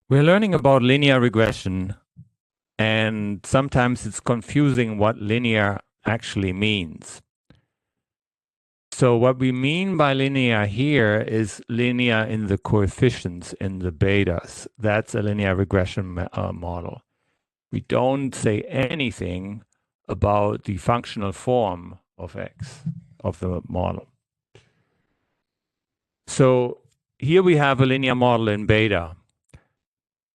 We're learning about linear regression, and sometimes it's confusing what linear actually means. So what we mean by linear here is linear in the coefficients, in the betas. That's a linear regression model. We don't say anything about the functional form of X, of the model. So here we have a linear model in beta.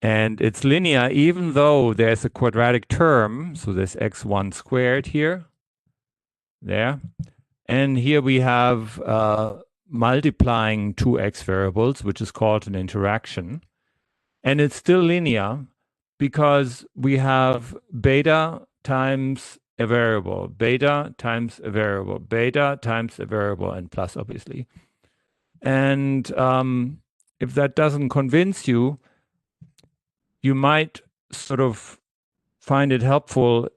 And it's linear even though there's a quadratic term. So there's x1 squared here, there. And here we have multiplying two x variables, which is called an interaction. And it's still linear because we have beta times a variable, beta times a variable, beta times a variable, and plus, obviously. And if that doesn't convince you, you might sort of find it helpful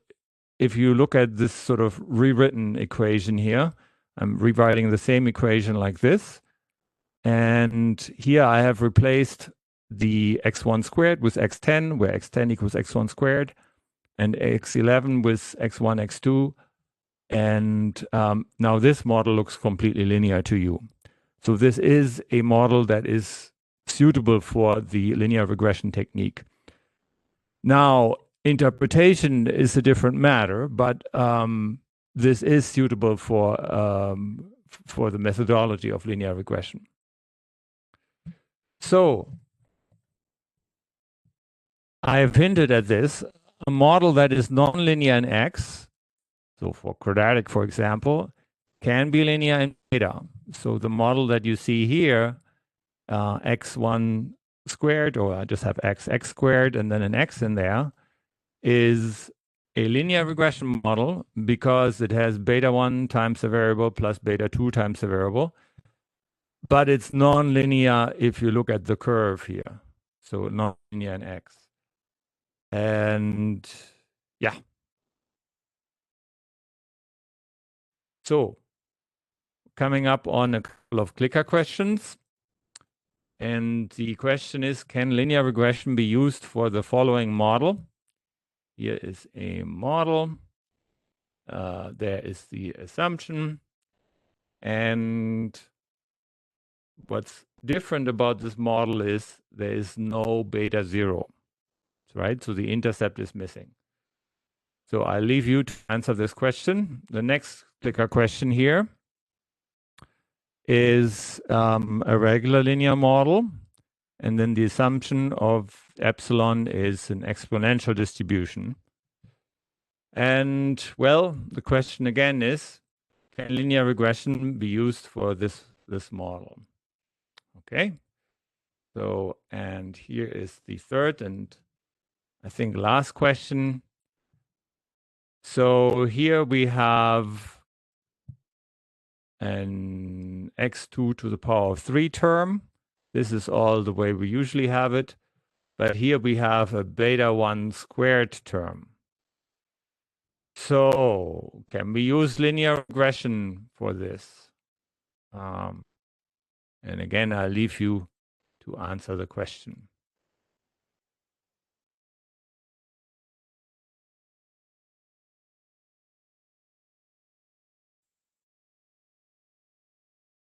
if you look at this sort of rewritten equation here. I'm rewriting the same equation like this. And here I have replaced the x1 squared with x10, where x10 equals x1 squared, and x11 with x1, x2. And now this model looks completely linear to you. So this is a model that is suitable for the linear regression technique. Now, interpretation is a different matter, but this is suitable for the methodology of linear regression. So I have hinted at this. A model that is nonlinear in X, so for quadratic, for example, can be linear in beta. So the model that you see here, x1 squared, or I just have x squared and then an x in there, is a linear regression model because it has beta 1 times a variable plus beta 2 times a variable. But it's nonlinear if you look at the curve here. So nonlinear in X. And yeah. So coming up on a couple of clicker questions. And the question is, can linear regression be used for the following model? Here is a model. There is the assumption. And what's different about this model is there is no beta 0, right? So the intercept is missing. So I'll leave you to answer this question. The next clicker question here is a regular linear model. And then the assumption of epsilon is an exponential distribution. And well, the question again is, can linear regression be used for this model? Okay. So, and here is the third and I think last question. So here we have an x2 to the power of 3 term. This is all the way we usually have it. But here we have a beta 1 squared term. So can we use linear regression for this? And again, I'll leave you to answer the question.